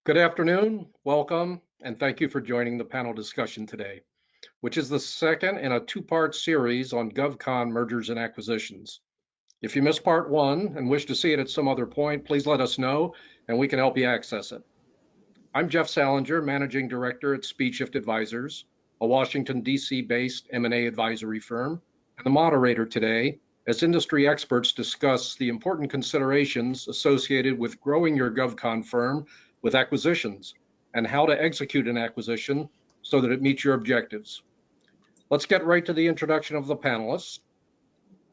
Good afternoon, welcome, and thank you for joining the panel discussion today, which is the second in a two-part series on GovCon mergers and acquisitions. If you missed part one and wish to see it at some other point, please let us know and we can help you access it. I'm Jeff Salinger, Managing Director at Speedshift Advisors, a Washington, D.C.-based M&A advisory firm, and the moderator today as industry experts discuss the important considerations associated with growing your GovCon firm with acquisitions and how to execute an acquisition so that it meets your objectives. Let's get right to the introduction of the panelists.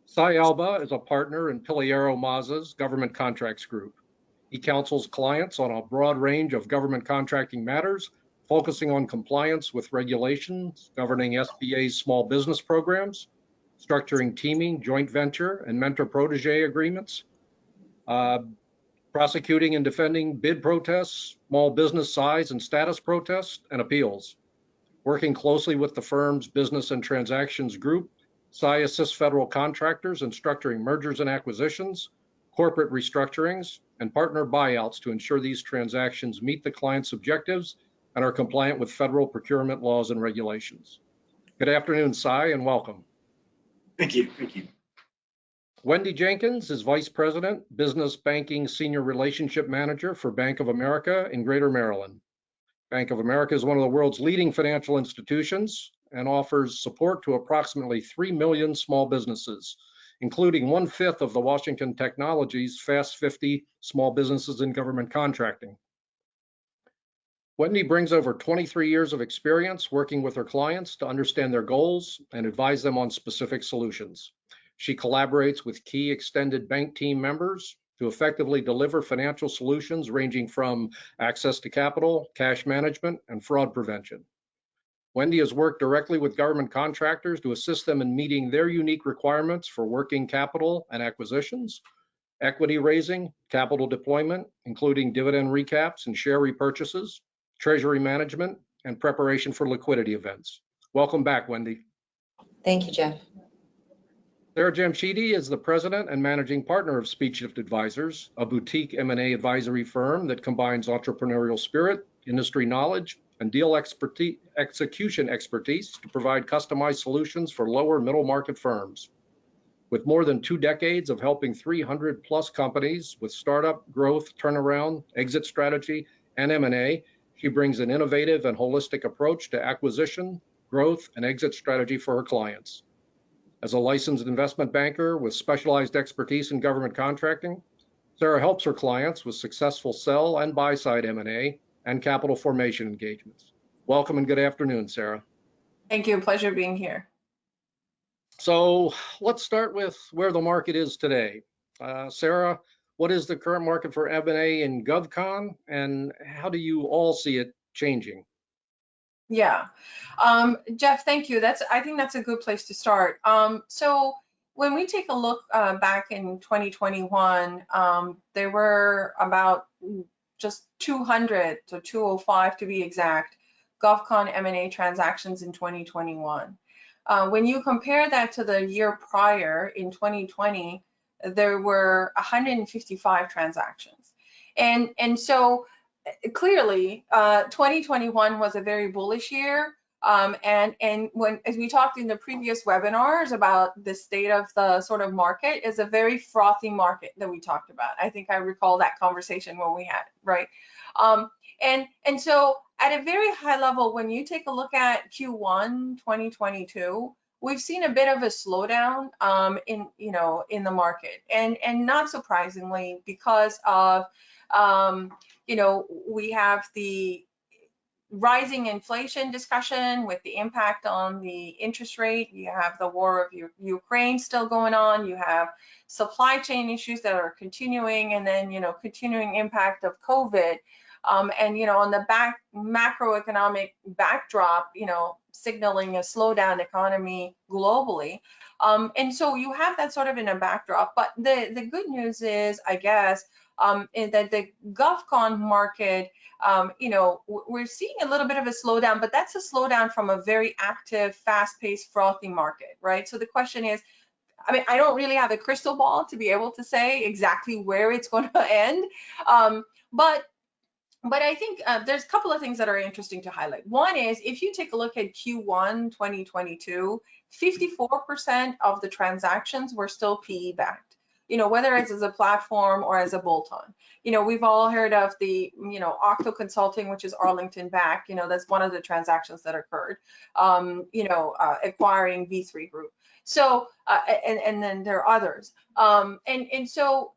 Cy Alba is a partner in PilieroMazza's Government Contracts Group. He counsels clients on a broad range of government contracting matters, focusing on compliance with regulations governing SBA's small business programs, structuring teaming, joint venture, and mentor-protege agreements, prosecuting and defending bid protests, small business size and status protests, and appeals. Working closely with the firm's Business and Transactions Group, Cy assists federal contractors in structuring mergers and acquisitions, corporate restructurings, and partner buyouts to ensure these transactions meet the client's objectives and are compliant with federal procurement laws and regulations. Good afternoon, Cy, and welcome. Thank you. Thank you. Wendy Jenkins is Vice President, Business Banking Senior Relationship Manager for Bank of America in Greater Maryland. Bank of America is one of the world's leading financial institutions and offers support to approximately 3 million small businesses, including 1/5 of the Washington Technologies Fast 50 small businesses in government contracting. Wendy brings over 23 years of experience working with her clients to understand their goals and advise them on specific solutions. She collaborates with key extended bank team members to effectively deliver financial solutions ranging from access to capital, cash management, and fraud prevention. Wendy has worked directly with government contractors to assist them in meeting their unique requirements for working capital and acquisitions, equity raising, capital deployment, including dividend recaps and share repurchases, treasury management, and preparation for liquidity events. Welcome back, Wendy. Thank you, Jeff. Djamshidi is the president and managing partner of Speedshift Advisors, a boutique M&A advisory firm that combines entrepreneurial spirit, industry knowledge, and deal execution expertise to provide customized solutions for lower middle market firms. With more than 2 decades of helping 300 plus companies with startup, growth, turnaround, exit strategy, and M&A, she brings an innovative and holistic approach to acquisition, growth, and exit strategy for her clients. As a licensed investment banker with specialized expertise in government contracting, Sarah helps her clients with successful sell and buy side M&A and capital formation engagements. Welcome and good afternoon, Sarah. Thank you. Pleasure being here. So let's start with where the market is today. Sarah, what is the current market for M&A in GovCon, and how do you all see it changing? Yeah, Jeff, thank you. I think that's a good place to start. So when we take a look back in 2021, there were about just 200 to 205 to be exact GovCon M&A transactions in 2021. When you compare that to the year prior in 2020, there were 155 transactions, and so clearly 2021 was a very bullish year, and when, as we talked in the previous webinars about the state of the sort of market, is a very frothy market that we talked about. I think I recall that conversation when we had, right? And so at a very high level, when you take a look at Q1 2022, we've seen a bit of a slowdown in the market, and not surprisingly, because of we have the rising inflation discussion with the impact on the interest rate. You have the war of Ukraine still going on. You have supply chain issues that are continuing, and then continuing impact of COVID. And on the macroeconomic backdrop, signaling a slowdown economy globally. And so you have that sort of in a backdrop. But the good news is, I guess, is that the GovCon market, we're seeing a little bit of a slowdown, but that's a slowdown from a very active, fast-paced, frothy market, right? So the question is, I mean, I don't really have a crystal ball to be able to say exactly where it's going to end, but But I think there's a couple of things that are interesting to highlight. One is if you take a look at Q1 2022, 54% of the transactions were still PE backed. Whether it's as a platform or as a bolt-on. We've all heard of the, Octo Consulting, which is Arlington back. That's one of the transactions that occurred. Acquiring V3 Group. So, and then there are others. And so,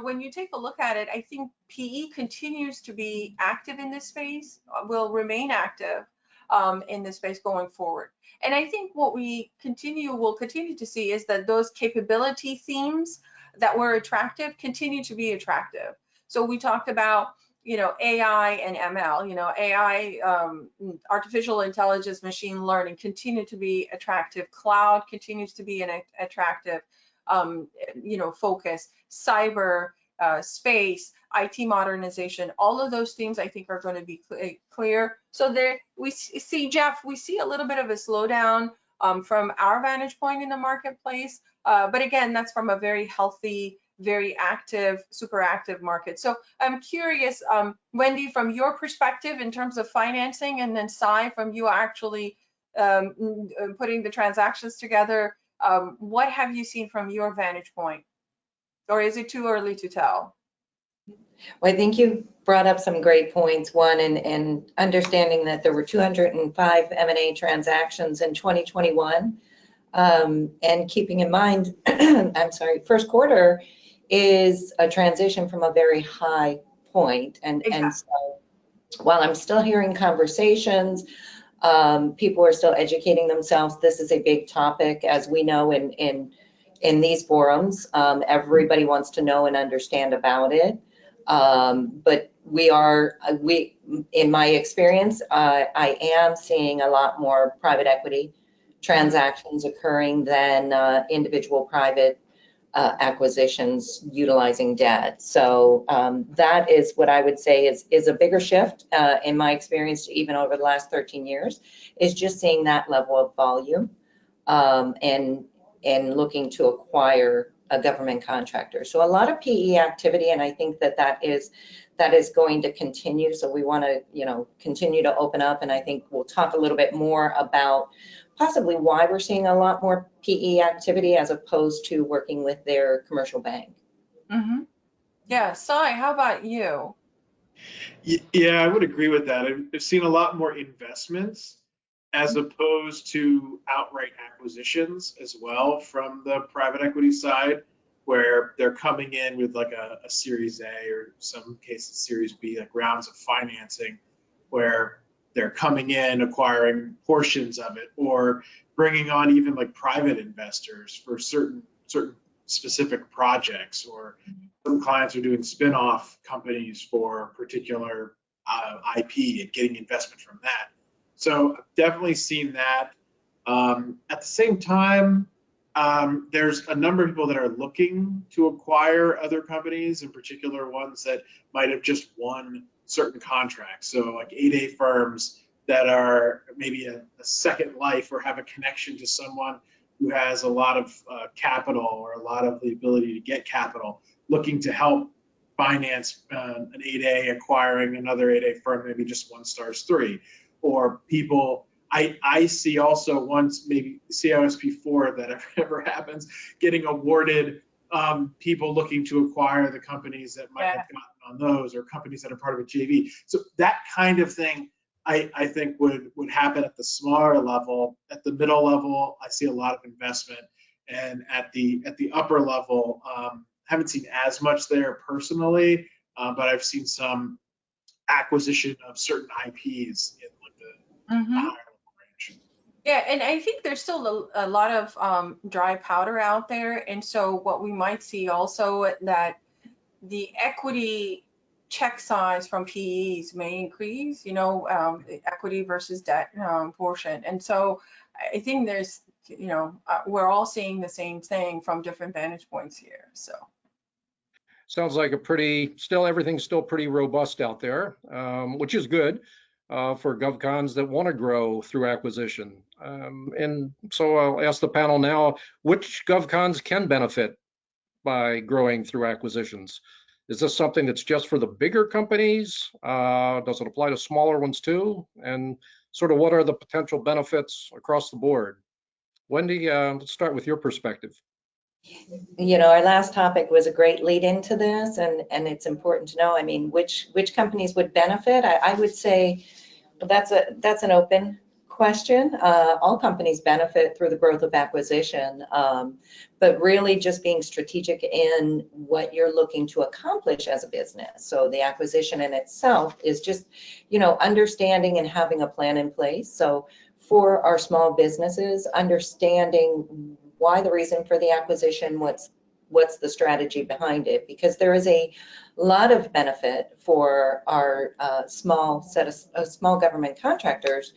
when you take a look at it, I think PE continues to be active in this space, will remain active in this space going forward. And I think what will continue to see is that those capability themes that were attractive continue to be attractive. So we talked about, AI and ML, AI, artificial intelligence, machine learning continue to be attractive. Cloud continues to be an attractive focus. Cyber, space, IT modernization, all of those things I think are going to be clear. So there we see, Jeff, we see a little bit of a slowdown from our vantage point in the marketplace. But again, that's from a very healthy, very active, super active market. So I'm curious, Wendy, from your perspective in terms of financing, and then Cy, from you actually putting the transactions together, what have you seen from your vantage point? Or is it too early to tell? Well, I think you brought up some great points. One, in understanding that there were 205 M&A transactions in 2021, and keeping in mind, I'm sorry, first quarter is a transition from a very high point. And so while I'm still hearing conversations, people are still educating themselves. This is a big topic, as we know in these forums. Everybody wants to know and understand about it. But in my experience, I am seeing a lot more private equity transactions occurring than individual private acquisitions utilizing debt. So that is what I would say is a bigger shift in my experience, even over the last 13 years, is just seeing that level of volume and looking to acquire a government contractor. So a lot of PE activity, and I think that is going to continue. So we want to, continue to open up, and I think we'll talk a little bit more about possibly why we're seeing a lot more PE activity as opposed to working with their commercial bank. Mm-hmm. Yeah, Cy, how about you? Yeah, I would agree with that. I've seen a lot more investments as opposed to outright acquisitions as well from the private equity side, where they're coming in with like a Series A, or some cases Series B, like rounds of financing, where they're coming in, acquiring portions of it, or bringing on even like private investors for certain specific projects, or some clients are doing spin-off companies for particular IP and getting investment from that. So I've definitely seen that. At the same time, there's a number of people that are looking to acquire other companies, in particular ones that might have just won certain contracts. So like 8A firms that are maybe a second life, or have a connection to someone who has a lot of capital, or a lot of the ability to get capital, looking to help finance an 8A acquiring another 8A firm, maybe just 1 stars 3. Or people, I see also once, maybe CISP4, that if ever happens, getting awarded, people looking to acquire the companies that might have gotten on those, or companies that are part of a JV. So that kind of thing, I think would happen at the smaller level. At the middle level, I see a lot of investment, and at the upper level, haven't seen as much there personally, but I've seen some acquisition of certain IPs in like the higher level range. Yeah, and I think there's still a lot of dry powder out there, and so what we might see also, that the equity check size from PEs may increase, equity versus debt portion. And so I think there's, we're all seeing the same thing from different vantage points here. So sounds like everything's still pretty robust out there, which is good for Govcons that want to grow through acquisition. And so I'll ask the panel now, which Govcons can benefit by growing through acquisitions? Is this something that's just for the bigger companies? Does it apply to smaller ones too? And sort of what are the potential benefits across the board? Wendy, let's start with your perspective. Our last topic was a great lead into this, and it's important to know, I mean, which companies would benefit. I would say that's an open question. All companies benefit through the growth of acquisition, but really just being strategic in what you're looking to accomplish as a business. So the acquisition in itself is just, understanding and having a plan in place. So for our small businesses, understanding why the reason for the acquisition, what's the strategy behind it, because there is a lot of benefit for our small government contractors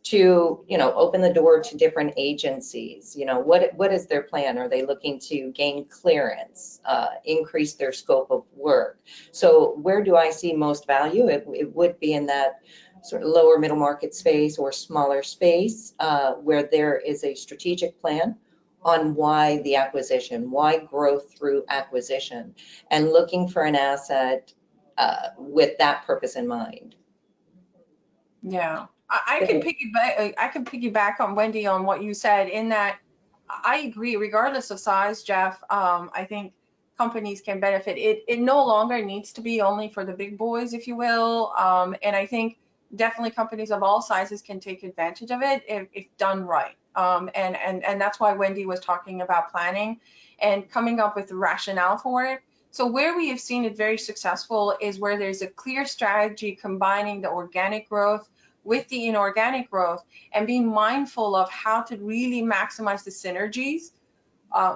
to open the door to different agencies. What is their plan? Are they looking to gain clearance, increase their scope of work? So where do I see most value? It would be in that sort of lower middle market space or smaller space, where there is a strategic plan on why the acquisition, why growth through acquisition, and looking for an asset with that purpose in mind. Yeah, I can piggyback on Wendy on what you said, in that I agree, regardless of size, Jeff. I think companies can benefit. It no longer needs to be only for the big boys, if you will. And I think definitely companies of all sizes can take advantage of it if done right. And that's why Wendy was talking about planning and coming up with the rationale for it. So where we have seen it very successful is where there's a clear strategy combining the organic growth with the inorganic growth, and being mindful of how to really maximize the synergies,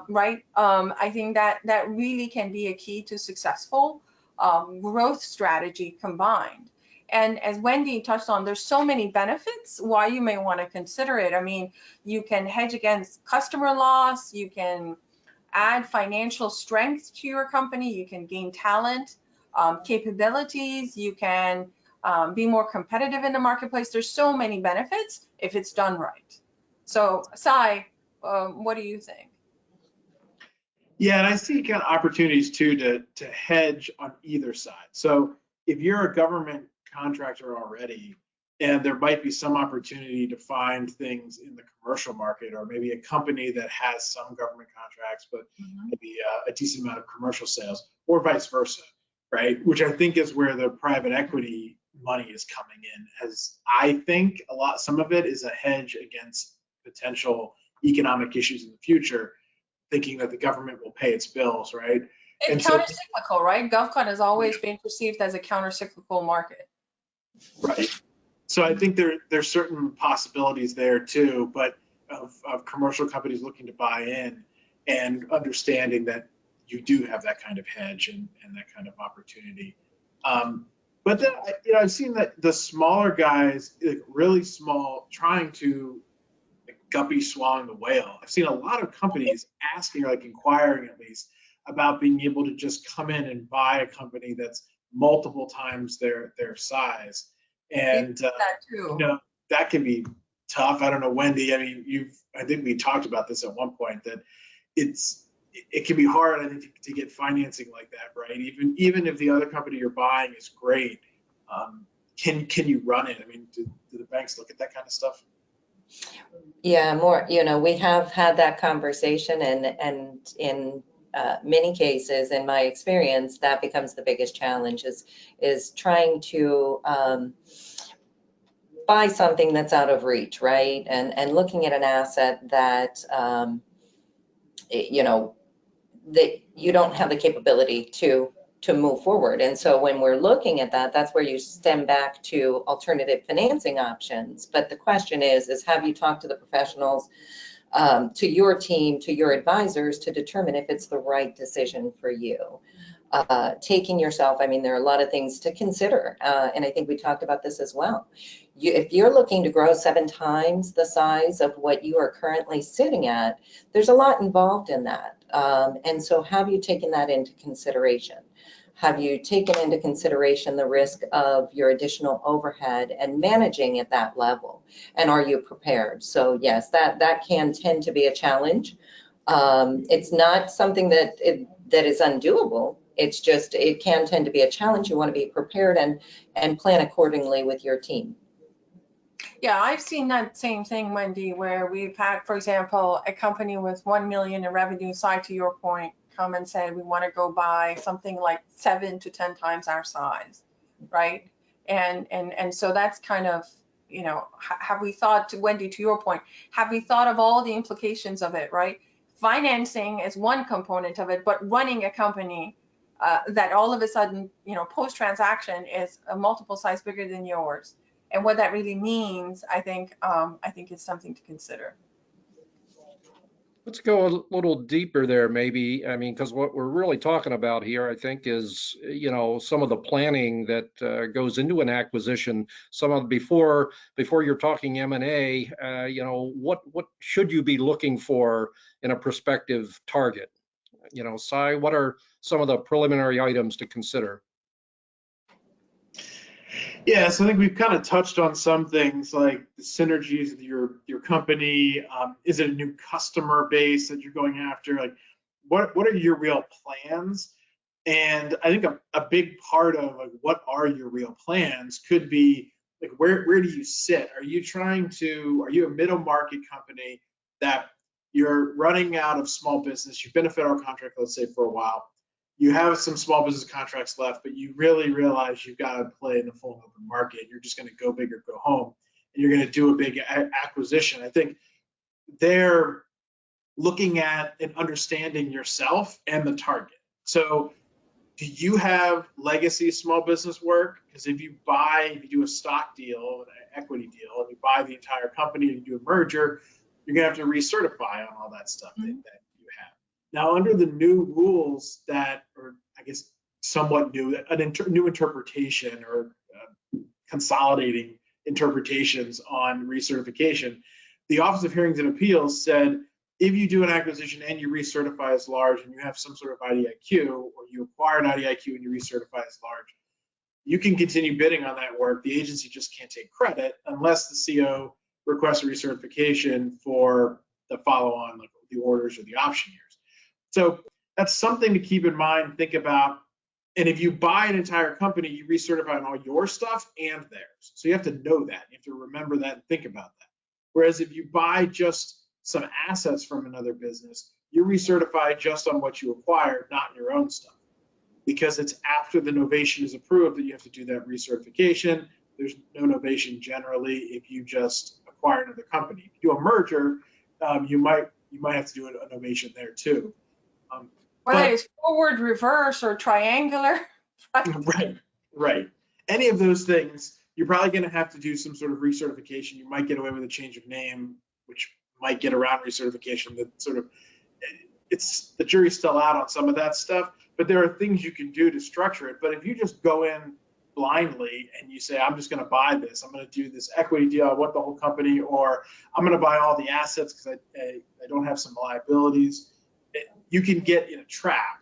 right? I think that really can be a key to successful growth strategy combined. And as Wendy touched on, there's so many benefits why you may want to consider it. I mean, you can hedge against customer loss, you can add financial strength to your company, you can gain talent, capabilities, you can be more competitive in the marketplace. There's so many benefits if it's done right. So, Cy, what do you think? Yeah, and I see kind of opportunities too to hedge on either side. So if you're a government contractor already, and there might be some opportunity to find things in the commercial market, or maybe a company that has some government contracts, but maybe a decent amount of commercial sales, or vice versa, right? Which I think is where the private equity money is coming in, as I think some of it is a hedge against potential economic issues in the future, thinking that the government will pay its bills, right? And counter-cyclical, right? GovCon has always been perceived as a counter-cyclical market. Right. So I think there's certain possibilities there too, but of commercial companies looking to buy in and understanding that you do have that kind of hedge and that kind of opportunity. But then, I've seen that the smaller guys, like really small, trying to guppy swallowing the whale. I've seen a lot of companies asking, or like inquiring at least, about being able to just come in and buy a company that's multiple times their size. And that can be tough. I don't know, Wendy, I mean, I think we talked about this at one point, that it can be hard, I think, to get financing like that, right? Even if the other company you're buying is great, can you run it? I mean, do the banks look at that kind of stuff? Yeah, more, we have had that conversation, and in many cases, in my experience, that becomes the biggest challenge, is trying to buy something that's out of reach, right? And looking at an asset that, that you don't have the capability to move forward. And so when we're looking at that, that's where you stem back to alternative financing options. But the question is have you talked to the professionals, to your team, to your advisors, to determine if it's the right decision for you? Taking yourself, I mean, there are a lot of things to consider, and I think we talked about this as well. If you're looking to grow 7 times the size of what you are currently sitting at, there's a lot involved in that. And so have you taken that into consideration? Have you taken into consideration the risk of your additional overhead and managing at that level? And are you prepared? So yes, that can tend to be a challenge. It's not something that is undoable. It's just, it can tend to be a challenge. You want to be prepared and plan accordingly with your team. Yeah, I've seen that same thing, Wendy, where we've had, for example, a company with 1 million in revenue, Cy, to your point, come and say, we want to go buy something like 7 to 10 times our size, right? And so that's kind of, you know, have we thought, Wendy, to your point, have we thought of all the implications of it, right? Financing is one component of it, but running a company that all of a sudden, you know, post-transaction is a multiple size bigger than yours. And what that really means, I think is something to consider. Let's go a little deeper there, maybe. I mean, because what we're really talking about here, I think, is, you know, some of the planning that goes into an acquisition. Some of before you're talking M&A, you know, what should you be looking for in a prospective target? You know, Cy, what are some of the preliminary items to consider? Yeah, so I think we've kind of touched on some things like the synergies of your company. Is it a new customer base that you're going after? Like, what are your real plans? And I think a big part of like what are your real plans could be like where do you sit? Are you a middle market company that you're running out of small business? You've been a federal contractor, let's say, for a while. You have some small business contracts left, but you really realize you've got to play in the full open market. You're just going to go big or go home, and you're going to do a big acquisition. I think they're looking at and understanding yourself and the target. So do you have legacy small business work? Because if you do a stock deal, an equity deal, and you buy the entire company and you do a merger, you're going to have to recertify on all that stuff that you have. Now, under the new rules that, or I guess somewhat new, new interpretation or consolidating interpretations on recertification, the Office of Hearings and Appeals said, if you do an acquisition and you recertify as large and you have some sort of IDIQ, or you acquire an IDIQ and you recertify as large, you can continue bidding on that work. The agency just can't take credit unless the CO requests a recertification for the follow-on, like the orders or the option years. So that's something to keep in mind, think about. And if you buy an entire company, you recertify on all your stuff and theirs. So you have to know that. You have to remember that and think about that. Whereas if you buy just some assets from another business, you recertify just on what you acquired, not your own stuff. Because it's after the novation is approved that you have to do that recertification. There's no novation generally if you just acquire another company. If you do a merger, you might have to do a novation there too. Whether it's forward, reverse, or triangular. Right. Any of those things, you're probably going to have to do some sort of recertification. You might get away with a change of name, which might get around recertification. That sort of, it's the jury's still out on some of that stuff, but there are things you can do to structure it. But if you just go in blindly and you say, I'm just going to buy this, I'm going to do this equity deal, I want the whole company, or I'm going to buy all the assets because I don't have some liabilities, you can get in a trap.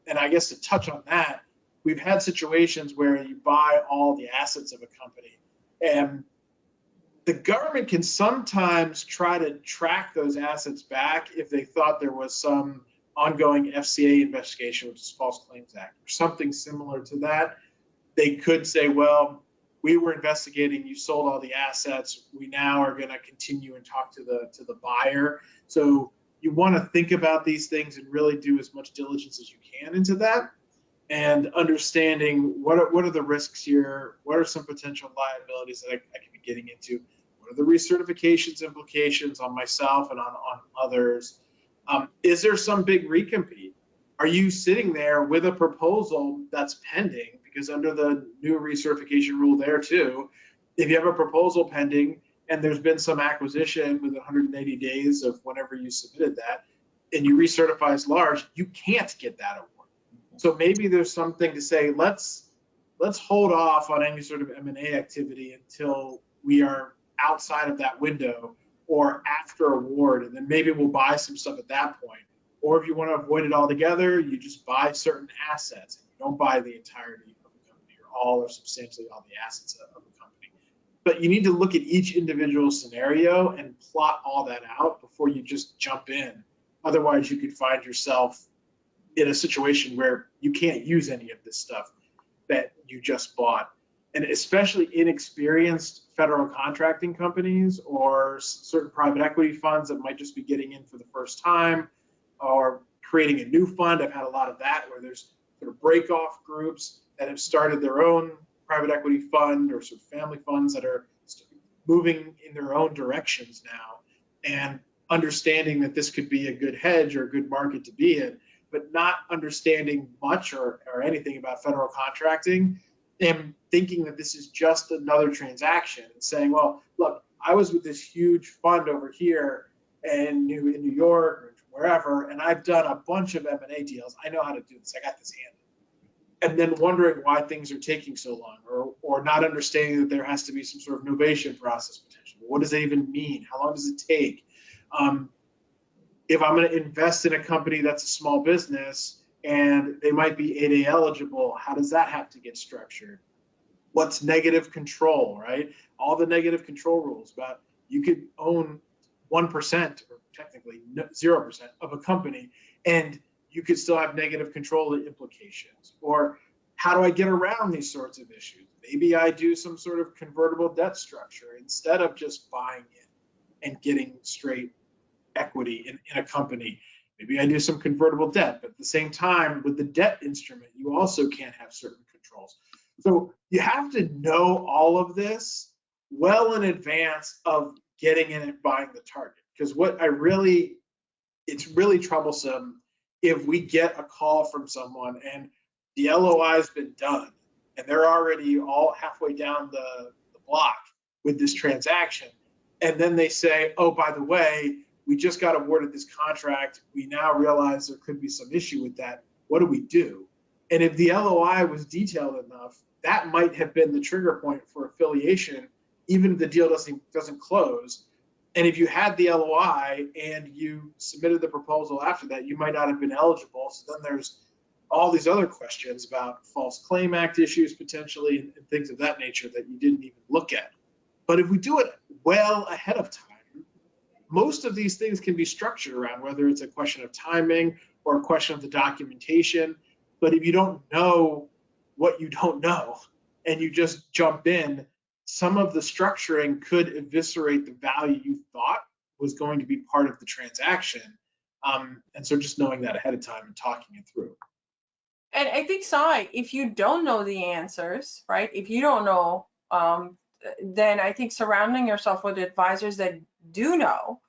And I guess to touch on that, we've had situations where you buy all the assets of a company, and the government can sometimes try to track those assets back if they thought there was some ongoing FCA investigation, which is False Claims Act, or something similar to that. They could say, well, we were investigating, you sold all the assets, we now are going to continue and talk to the buyer. So you want to think about these things and really do as much diligence as you can into that, and understanding what are the risks here, what are some potential liabilities that I could be getting into, what are the recertifications implications on myself and on others. Is there some big recompete? Are you sitting there with a proposal that's pending? Because under the new recertification rule there too, if you have a proposal pending and there's been some acquisition within 180 days of whenever you submitted that, and you recertify as large, you can't get that award. So maybe there's something to say, let's hold off on any sort of M&A activity until we are outside of that window or after award, and then maybe we'll buy some stuff at that point. Or if you want to avoid it altogether, you just buy certain assets and you don't buy the entirety of the company or all or substantially all the assets of the company. But you need to look at each individual scenario and plot all that out before you just jump in. Otherwise, you could find yourself in a situation where you can't use any of this stuff that you just bought. And especially inexperienced federal contracting companies or certain private equity funds that might just be getting in for the first time or creating a new fund. I've had a lot of that where there's sort of break-off groups that have started their own private equity fund or sort of family funds that are moving in their own directions now, and understanding that this could be a good hedge or a good market to be in, but not understanding much or anything about federal contracting, and thinking that this is just another transaction and saying, well, look, I was with this huge fund over here in New York or wherever, and I've done a bunch of M&A deals. I know how to do this. I got this handled. And then wondering why things are taking so long, or not understanding that there has to be some sort of novation process potentially. What does that even mean? How long does it take? If I'm going to invest in a company that's a small business and they might be 8A eligible, how does that have to get structured? What's negative control, right? All the negative control rules about you could own 1% or technically 0% of a company and you could still have negative control implications. Or how do I get around these sorts of issues? Maybe I do some sort of convertible debt structure instead of just buying in and getting straight equity in a company. Maybe I do some convertible debt, but at the same time, with the debt instrument, you also can't have certain controls. So you have to know all of this well in advance of getting in and buying the target. Because it's really troublesome if we get a call from someone and the LOI has been done and they're already all halfway down the block with this transaction. And then they say, oh, by the way, we just got awarded this contract. We now realize there could be some issue with that. What do we do? And if the LOI was detailed enough, that might have been the trigger point for affiliation, even if the deal doesn't close. And if you had the LOI and you submitted the proposal after that, you might not have been eligible. So then there's all these other questions about False Claim Act issues potentially and things of that nature that you didn't even look at. But if we do it well ahead of time, most of these things can be structured around whether it's a question of timing or a question of the documentation. But if you don't know what you don't know and you just jump in, some of the structuring could eviscerate the value you thought was going to be part of the transaction. And so just knowing that ahead of time and talking it through. And I think, Cy, if you don't know the answers, right? If you don't know, then I think surrounding yourself with advisors that do know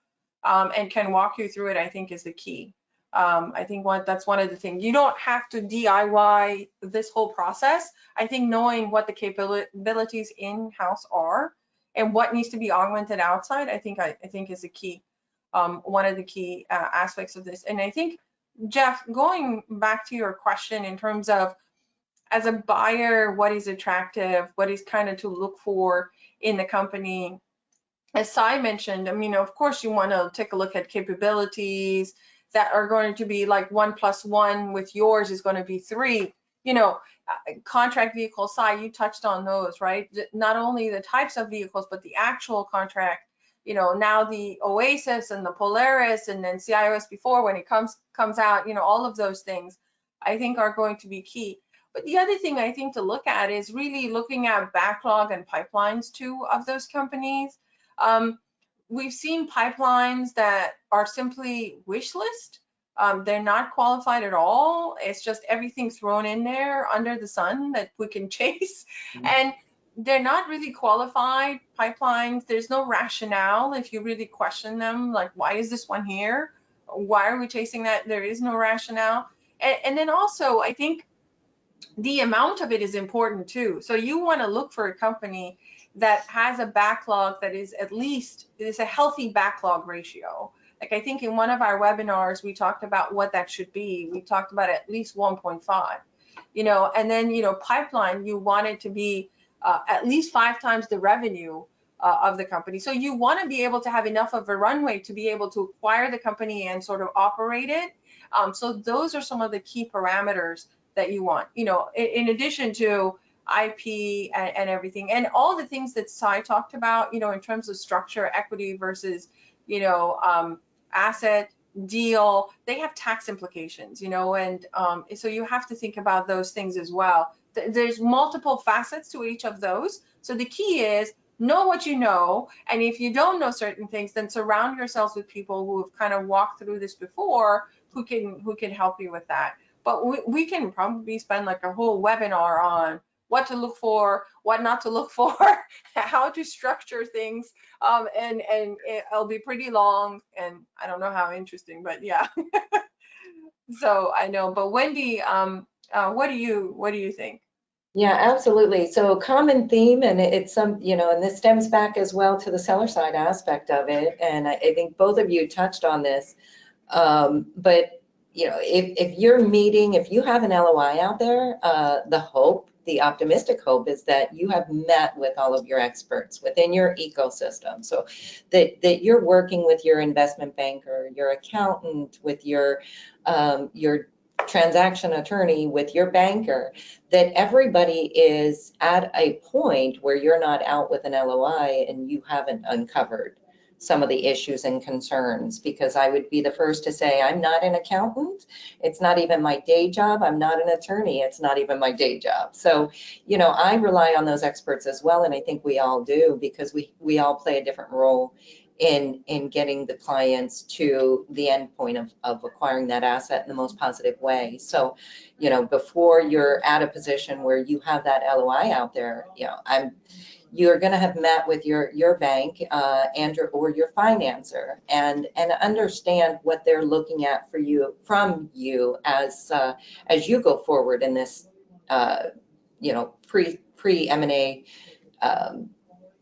and can walk you through it, I think is the key. I think that's one of the things. You don't have to DIY this whole process. I think knowing what the capabilities in-house are and what needs to be augmented outside, I think is the key, one of the key aspects of this. And I think, Jeff, going back to your question in terms of, as a buyer, what is attractive, what is kind of to look for in the company, as Cy mentioned, I mean, of course, you want to take a look at capabilities that are going to be like 1 + 1 with yours is going to be 3. You know, contract vehicles, Cy, you touched on those, right? Not only the types of vehicles, but the actual contract. You know, now the Oasis and the Polaris and then CIOS before when it comes out, you know, all of those things I think are going to be key. But the other thing I think to look at is really looking at backlog and pipelines too of those companies. We've seen pipelines that are simply wish list. They're not qualified at all. It's just everything thrown in there under the sun that we can chase. Mm-hmm. And they're not really qualified pipelines. There's no rationale if you really question them, like, why is this one here? Why are we chasing that? There is no rationale. And then also, I think the amount of it is important too. So you want to look for a company that has a backlog that is at least, is a healthy backlog ratio. Like I think in one of our webinars, we talked about what that should be. We talked about at least 1.5, you know, and then, you know, pipeline, you want it to be at least 5 times the revenue of the company. So you want to be able to have enough of a runway to be able to acquire the company and sort of operate it. So those are some of the key parameters that you want, you know, in addition to IP and everything, and all the things that Cy talked about, you know, in terms of structure, equity versus, you know, asset, deal, they have tax implications, you know, and so you have to think about those things as well. There's multiple facets to each of those. So the key is know what you know, and if you don't know certain things, then surround yourselves with people who have kind of walked through this before, who can help you with that. But we can probably spend like a whole webinar on what to look for, what not to look for, how to structure things, and it'll be pretty long, and I don't know how interesting, but yeah. So I know, but Wendy, what do you think? Yeah, absolutely. So common theme, and it's some, you know, and this stems back as well to the seller side aspect of it. And I think both of you touched on this. But, you know, if you're meeting, if you have an LOI out there, the optimistic hope is that you have met with all of your experts within your ecosystem. So that you're working with your investment banker, your accountant, with your transaction attorney, with your banker, that everybody is at a point where you're not out with an LOI and you haven't uncovered some of the issues and concerns. Because I would be the first to say, I'm not an accountant. It's not even my day job. I'm not an attorney. It's not even my day job. So, you know, I rely on those experts as well. And I think we all do, because we all play a different role in getting the clients to the end point of acquiring that asset in the most positive way. So, you know, before you're at a position where you have that LOI out there, you know, you're going to have met with your bank or your financer, and understand what they're looking at from you as you go forward in this you know, pre M&A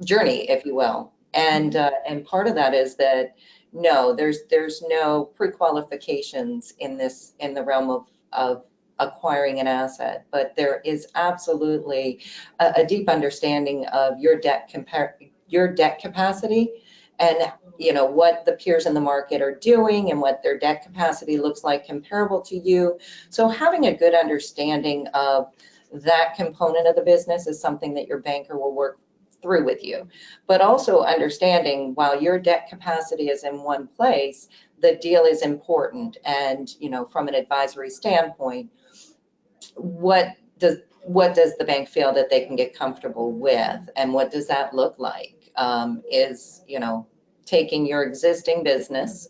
journey, if you will. And part of that is that no, there's no pre-qualifications in the realm of acquiring an asset, but there is absolutely a deep understanding of your debt capacity, and you know what the peers in the market are doing and what their debt capacity looks like comparable to you. So having a good understanding of that component of the business is something that your banker will work through with you. But also understanding, while your debt capacity is in one place, the deal is important. And you know, from an advisory standpoint, what does the bank feel that they can get comfortable with, and what does that look like? Is, you know, taking your existing business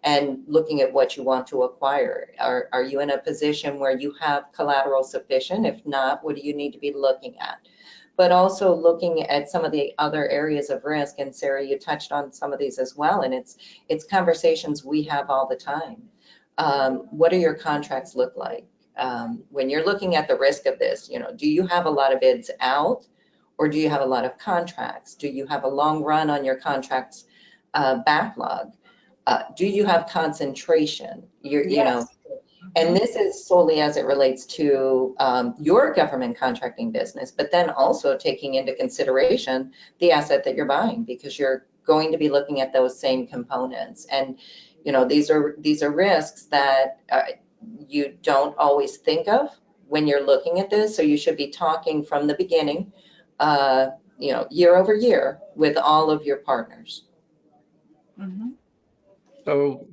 and looking at what you want to acquire. Are you in a position where you have collateral sufficient? If not, what do you need to be looking at? But also looking at some of the other areas of risk. And Sarah, you touched on some of these as well, and it's conversations we have all the time. What do your contracts look like? When you're looking at the risk of this, you know, do you have a lot of bids out, or do you have a lot of contracts? Do you have a long run on your contracts backlog? Do you have concentration? You know, and this is solely as it relates to your government contracting business, but then also taking into consideration the asset that you're buying, because you're going to be looking at those same components. And you know, these are risks that you don't always think of when you're looking at this. So you should be talking from the beginning, you know, year over year with all of your partners. Mm-hmm.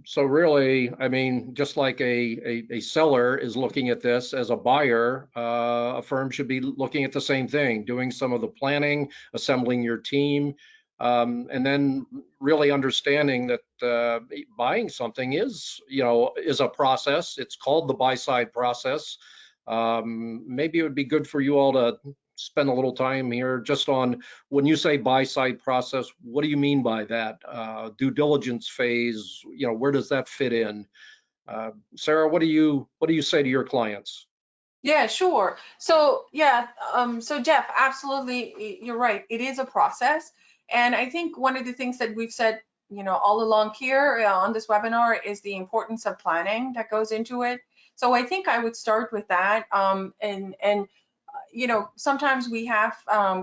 So really, I mean, just like a seller is looking at this as a buyer, a firm should be looking at the same thing, doing some of the planning, assembling your team, and then really understanding that buying something is, you know, is a process. It's called the buy-side process. Maybe it would be good for you all to spend a little time here just on, when you say buy-side process, what do you mean by that? Due diligence phase, you know, where does that fit in? Sarah, what do you say to your clients? Yeah, sure. So yeah, so Jeff, absolutely, you're right. It is a process, and I think one of the things that we've said, you know, all along here on this webinar is the importance of planning that goes into it. So I think I would start with that, and you know, sometimes we have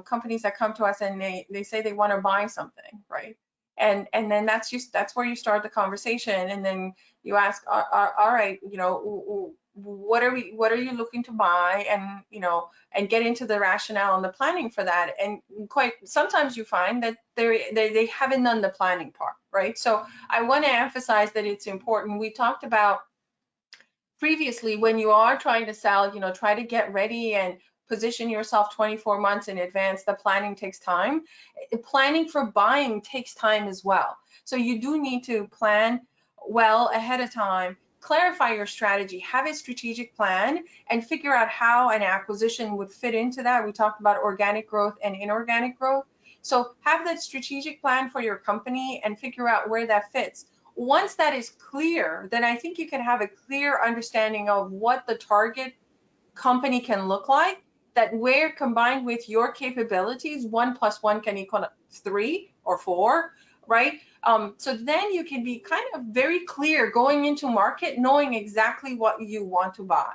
companies that come to us and they say they want to buy something, right? And then that's where you start the conversation, and then you ask, all right, you know, what are you looking to buy, and you know, and get into the rationale and the planning for that. And quite sometimes you find that they haven't done the planning part, right? So I want to emphasize that it's important. We talked about previously, when you are trying to sell, try to get ready and position yourself 24 months in advance. The planning takes time. Planning for buying takes time as well. So you do need to plan well ahead of time, clarify your strategy, have a strategic plan, and figure out how an acquisition would fit into that. We talked about organic growth and inorganic growth. So have that strategic plan for your company and figure out where that fits. Once that is clear, then I think you can have a clear understanding of what the target company can look like, that where combined with your capabilities, 1 + 1 can equal 3 or 4, right? So then you can be kind of very clear going into market, knowing exactly what you want to buy.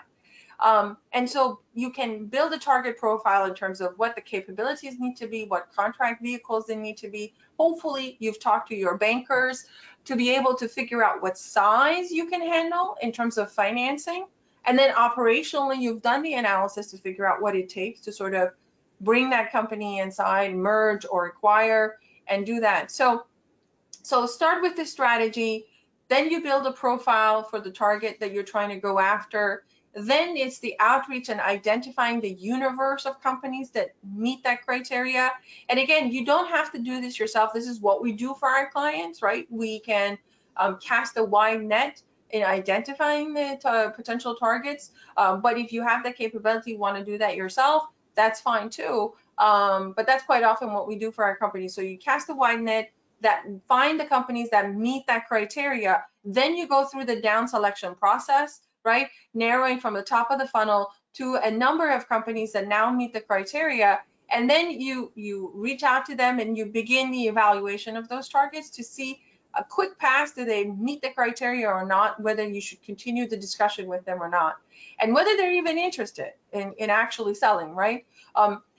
And so you can build a target profile in terms of what the capabilities need to be, what contract vehicles they need to be. Hopefully you've talked to your bankers to be able to figure out what size you can handle in terms of financing. And then operationally, you've done the analysis to figure out what it takes to sort of bring that company inside, merge or acquire, and do that. So start with the strategy, then you build a profile for the target that you're trying to go after. Then it's the outreach and identifying the universe of companies that meet that criteria. And again, you don't have to do this yourself. This is what we do for our clients, right? We can cast a wide net in identifying the potential targets. But if you have the capability, want to do that yourself, that's fine too. But that's quite often what we do for our companies. So you cast a wide net, that find the companies that meet that criteria. Then you go through the down selection process, right? Narrowing from the top of the funnel to a number of companies that now meet the criteria. And then you reach out to them and you begin the evaluation of those targets to see a quick pass, do they meet the criteria or not, whether you should continue the discussion with them or not, and whether they're even interested in actually selling, right?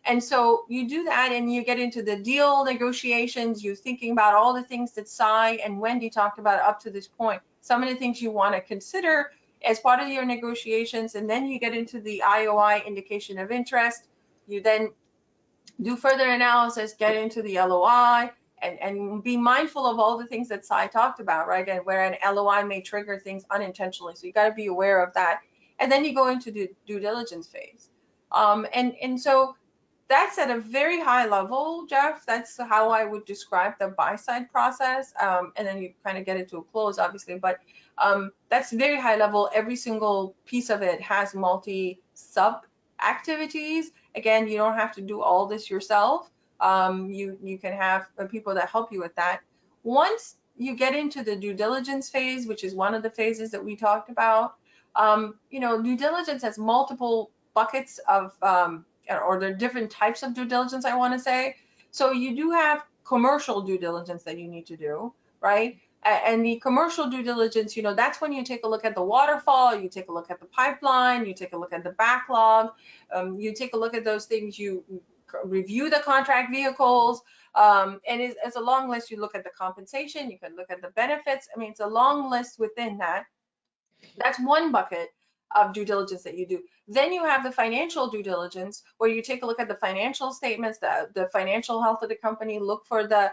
And so you do that and you get into the deal negotiations, you're thinking about all the things that Cy and Wendy talked about up to this point, some of the things you want to consider as part of your negotiations, and then you get into the IOI, indication of interest. You then do further analysis, get into the LOI, and be mindful of all the things that Cy talked about, right? And where an LOI may trigger things unintentionally. So you got to be aware of that. And then you go into the due diligence phase. And so that's at a very high level, Jeff. That's how I would describe the buy side process. And then you kind of get it to a close, obviously. But that's very high level. Every single piece of it has multi sub activities. Again, you don't have to do all this yourself. You can have people that help you with that. Once you get into the due diligence phase, which is one of the phases that we talked about, due diligence has multiple buckets of, or there are different types of due diligence, I want to say. So you do have commercial due diligence that you need to do, right? And the commercial due diligence, that's when you take a look at the waterfall, you take a look at the pipeline, you take a look at the backlog, you take a look at those things, you review the contract vehicles, and it's a long list. You look at the compensation, you can look at the benefits. I mean, it's a long list within that. That's one bucket of due diligence that you do. Then you have the financial due diligence, where you take a look at the financial statements, the financial health of the company, look for the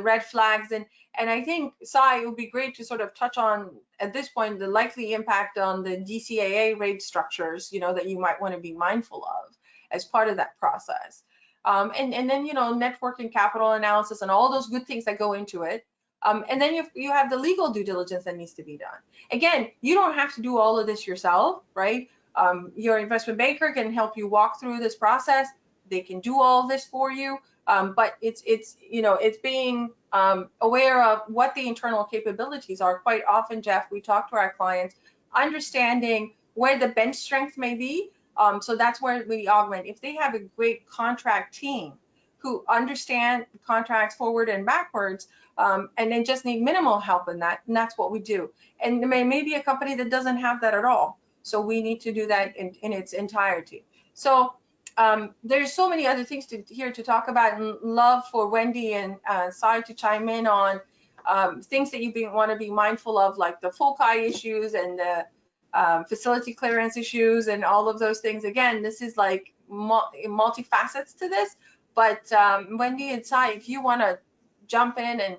red flags. And I think, Cy, it would be great to sort of touch on, at this point, the likely impact on the DCAA rate structures, that you might want to be mindful of as part of that process. And then, net working capital analysis and all those good things that go into it. And then you have the legal due diligence that needs to be done. Again, you don't have to do all of this yourself, right? Your investment banker can help you walk through this process. They can do all this for you. But it's being aware of what the internal capabilities are. Quite often, Jeff, we talk to our clients, understanding where the bench strength may be. So that's where we augment. If they have a great contract team who understand contracts forward and backwards, and then just need minimal help in that, and that's what we do. And there may be a company that doesn't have that at all. So we need to do that in its entirety. So there's so many other things here to talk about, and love for Wendy and Cy to chime in on things that you want to be mindful of, like the FOCI issues and the facility clearance issues and all of those things. Again, this is like multi-facets to this, but Wendy and Cy, if you want to jump in and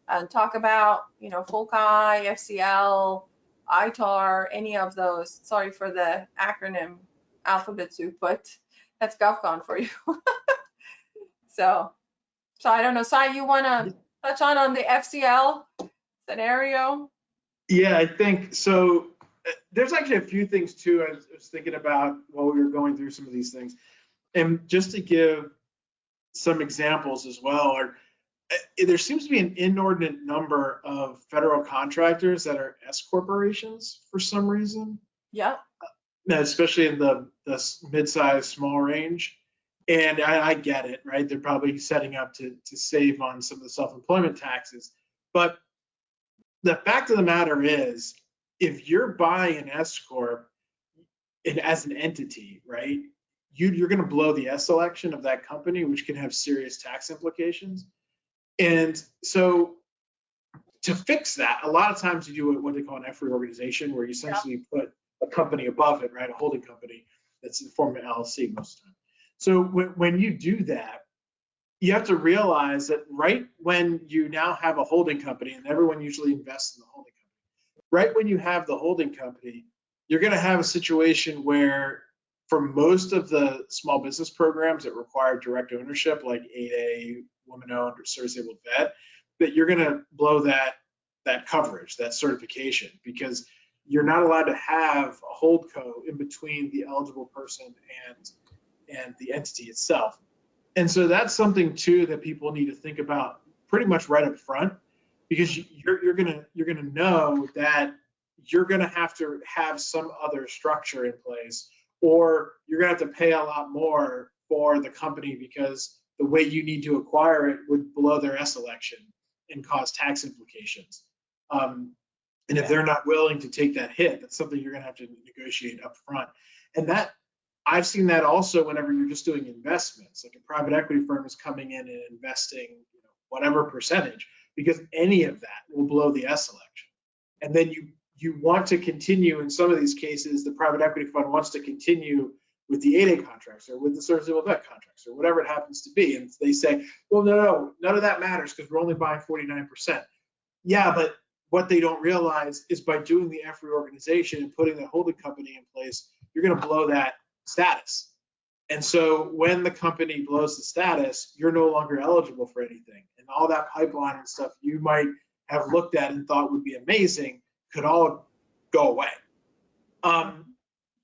and talk about, you know, FOCI, FCL, ITAR, any of those. Sorry for the acronym alphabet soup, but that's GovCon for you. So I don't know, Cy, you want to touch on the FCL scenario? Yeah, I think so. There's actually a few things too I was thinking about while we were going through some of these things. And just to give some examples as well, there seems to be an inordinate number of federal contractors that are S corporations for some reason. Yeah. Especially in the mid-size, small range. And I get it, right? They're probably setting up to save on some of the self-employment taxes. But the fact of the matter is, if you're buying an S corp as an entity, right, you're going to blow the S election of that company, which can have serious tax implications. And so to fix that, a lot of times you do what they call an F reorganization, where you essentially put a company above it, right, a holding company that's in the form of an LLC most of the time. So when you do that, you have to realize that right when you now have a holding company, and everyone usually invests in the holding company, right when you have the holding company, you're going to have a situation where for most of the small business programs that require direct ownership, like 8A, woman-owned, or service-able vet, that you're going to blow that coverage, that certification, because you're not allowed to have a holdco in between the eligible person and the entity itself. And so that's something too that people need to think about pretty much right up front, because you're gonna know that you're gonna have to have some other structure in place, or you're gonna have to pay a lot more for the company because the way you need to acquire it would blow their S election and cause tax implications. And if they're not willing to take that hit, that's something you're gonna have to negotiate up front. And that, I've seen that also whenever you're just doing investments, like a private equity firm is coming in and investing, you know, whatever percentage, because any of that will blow the S election. And then you want to continue, in some of these cases, the private equity fund wants to continue with the 8A contracts or with the serviceable vet contracts or whatever it happens to be. And they say, well, no, none of that matters because we're only buying 49%. Yeah, but what they don't realize is by doing the F reorganization and putting the holding company in place, you're going to blow that status. And so when the company blows the status, you're no longer eligible for anything. And all that pipeline and stuff you might have looked at and thought would be amazing could all go away.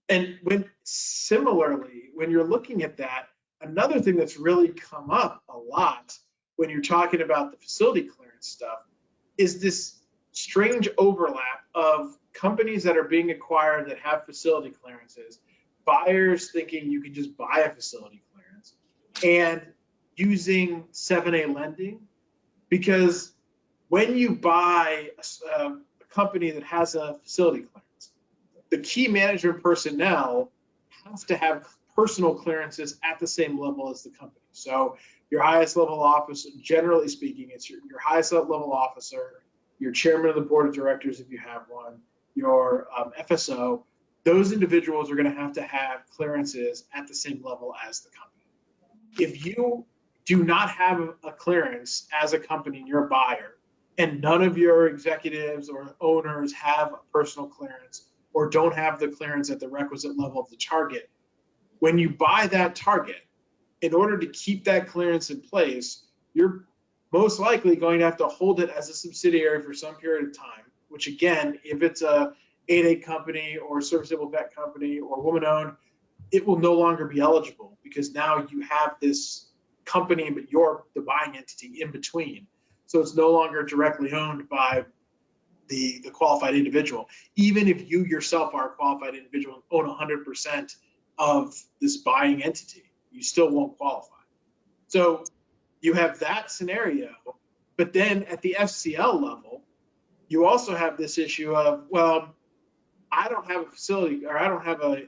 And similarly, when you're looking at that, another thing that's really come up a lot when you're talking about the facility clearance stuff is this strange overlap of companies that are being acquired that have facility clearances, buyers thinking you can just buy a facility clearance, and using 7A lending. Because when you buy a company that has a facility clearance, the key management personnel have to have personal clearances at the same level as the company. So your highest level officer, generally speaking, it's your highest level officer, your chairman of the board of directors if you have one, your FSO. Those individuals are going to have clearances at the same level as the company. If you do not have a clearance as a company and you're a buyer, and none of your executives or owners have a personal clearance or don't have the clearance at the requisite level of the target, when you buy that target, in order to keep that clearance in place, you're most likely going to have to hold it as a subsidiary for some period of time, which again, if it's a 8A company or serviceable vet company or woman-owned, it will no longer be eligible because now you have this company, but you're the buying entity in between. So it's no longer directly owned by the qualified individual. Even if you yourself are a qualified individual and own 100% of this buying entity, you still won't qualify. So you have that scenario, but then at the FCL level, you also have this issue of, well, I don't have a facility or I don't have a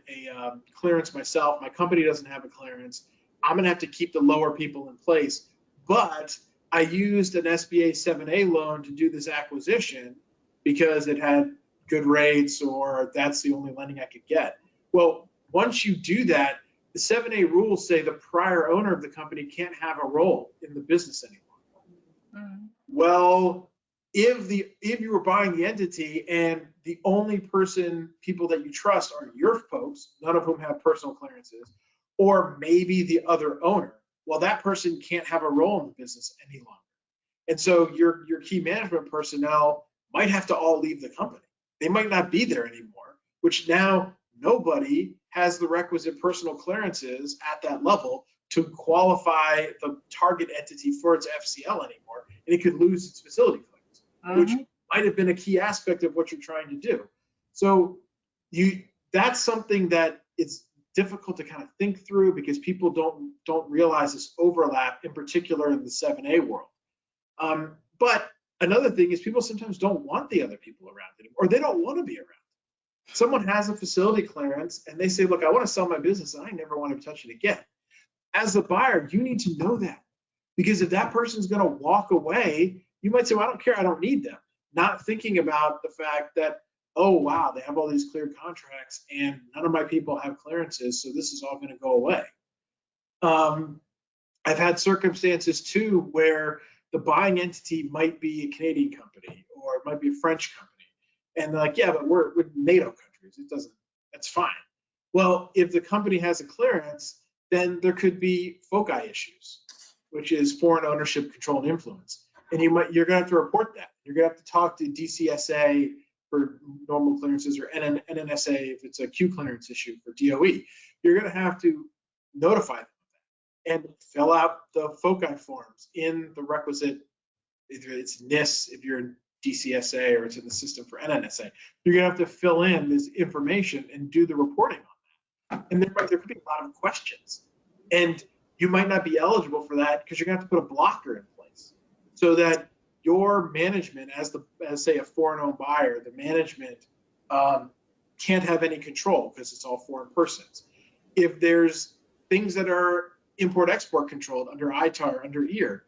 clearance myself. My company doesn't have a clearance. I'm gonna have to keep the lower people in place. But I used an SBA 7A loan to do this acquisition because it had good rates or that's the only lending I could get. Well, once you do that, the 7A rules say the prior owner of the company can't have a role in the business anymore. Well, if you were buying the entity and the only people that you trust are your folks, none of whom have personal clearances, or maybe the other owner, well, that person can't have a role in the business any longer. And so your key management personnel might have to all leave the company. They might not be there anymore, which now nobody has the requisite personal clearances at that level to qualify the target entity for its FCL anymore, and it could lose its facility clearance, which might have been a key aspect of what you're trying to do. So that's something that it's difficult to kind of think through because people don't realize this overlap, in particular in the 7A world. But another thing is people sometimes don't want the other people around anymore, or they don't want to be around. Someone has a facility clearance and they say, look, I want to sell my business and I never want to touch it again. As a buyer, you need to know that, because if that person's going to walk away, you might say, well, I don't care, I don't need them. Not thinking about the fact that, oh, wow, they have all these clear contracts and none of my people have clearances, so this is all going to go away. I've had circumstances too where the buying entity might be a Canadian company or it might be a French company. And they're like, yeah, but we're NATO countries. That's fine. Well, if the company has a clearance, then there could be FOCI issues, which is foreign ownership, control, and influence. And you're going to have to report that. You're going to have to talk to DCSA for normal clearances or NNSA if it's a Q clearance issue for DOE. You're going to have to notify them of that and fill out the FOCI forms in the requisite, either it's NIS if you're in DCSA or it's in the system for NNSA. You're going to have to fill in this information and do the reporting on that. And there could be a lot of questions. And you might not be eligible for that because you're going to have to put a blocker in place so that your management, as say a foreign-owned buyer, the management can't have any control because it's all foreign persons. If there's things that are import-export controlled under ITAR, under EAR,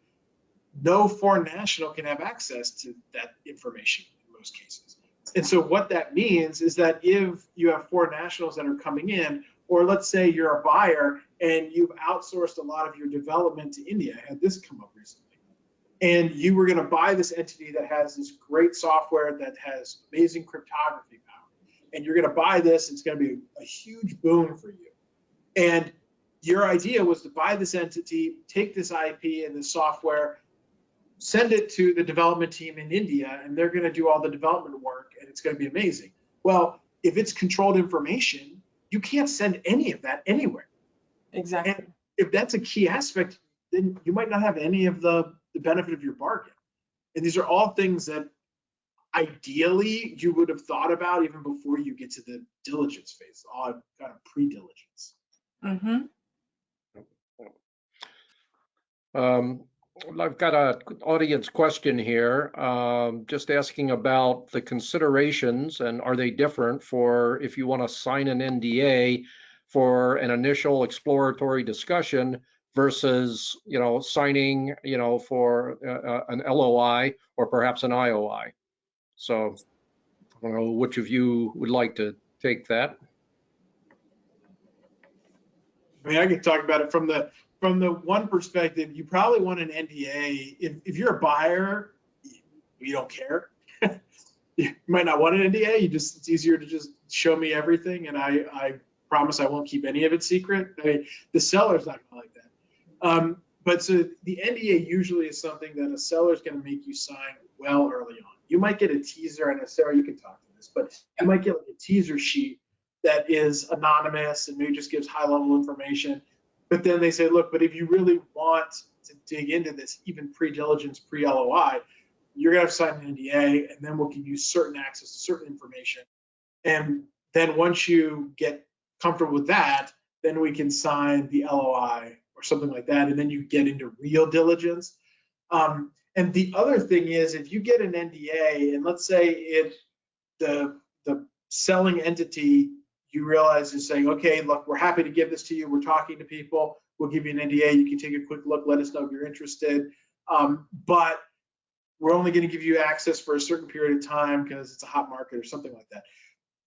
no foreign national can have access to that information in most cases. And so what that means is that if you have foreign nationals that are coming in, or let's say you're a buyer and you've outsourced a lot of your development to India, I had this come up recently, and you were going to buy this entity that has this great software that has amazing cryptography power, and you're going to buy this, it's going to be a huge boon for you. And your idea was to buy this entity, take this IP and this software, send it to the development team in India, and they're going to do all the development work, and it's going to be amazing. Well, if it's controlled information, you can't send any of that anywhere. Exactly. And if that's a key aspect, then you might not have any of the benefit of your bargain. And these are all things that ideally you would have thought about even before you get to the diligence phase, all kind of pre-diligence. Mm-hmm. I've got an audience question here, just asking about the considerations and are they different for if you want to sign an NDA for an initial exploratory discussion versus, signing, for an LOI or perhaps an IOI. So I don't know which of you would like to take that. I mean, I could talk about it from the one perspective. You probably want an NDA. If you're a buyer, you don't care. You might not want an NDA. It's easier to just show me everything, and I promise I won't keep any of it secret. The seller's not going to like that. But so the NDA usually is something that a seller's going to make you sign well early on. You might get a teaser, and Sarah, you can talk to this, but you might get like a teaser sheet that is anonymous and maybe just gives high-level information. But then they say, look, but if you really want to dig into this, even pre-diligence, pre-LOI, you're going to have to sign an NDA, and then we'll give you certain access to certain information. And then once you get comfortable with that, then we can sign the LOI or something like that, and then you get into real diligence. And the other thing is, if you get an NDA, and let's say if the selling entity, you realize is saying, okay, look, we're happy to give this to you. We're talking to people. We'll give you an NDA. You can take a quick look. Let us know if you're interested. But we're only going to give you access for a certain period of time because it's a hot market or something like that.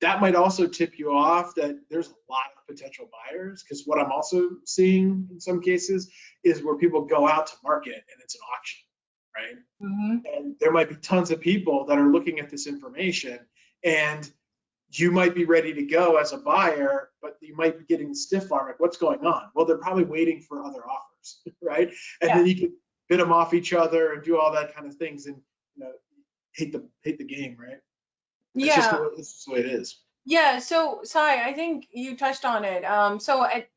That might also tip you off that there's a lot of potential buyers, because what I'm also seeing in some cases is where people go out to market and it's an auction. right? Mhm. And there might be tons of people that are looking at this information, and you might be ready to go as a buyer, but you might be getting the stiff arm. Like, what's going on? Well, they're probably waiting for other offers, right? And Yeah. then you can bid them off each other and do all that kind of things, and hate the game, right? It's just Yeah. it's just the way it is. Yeah, so Sai, I think you touched on it.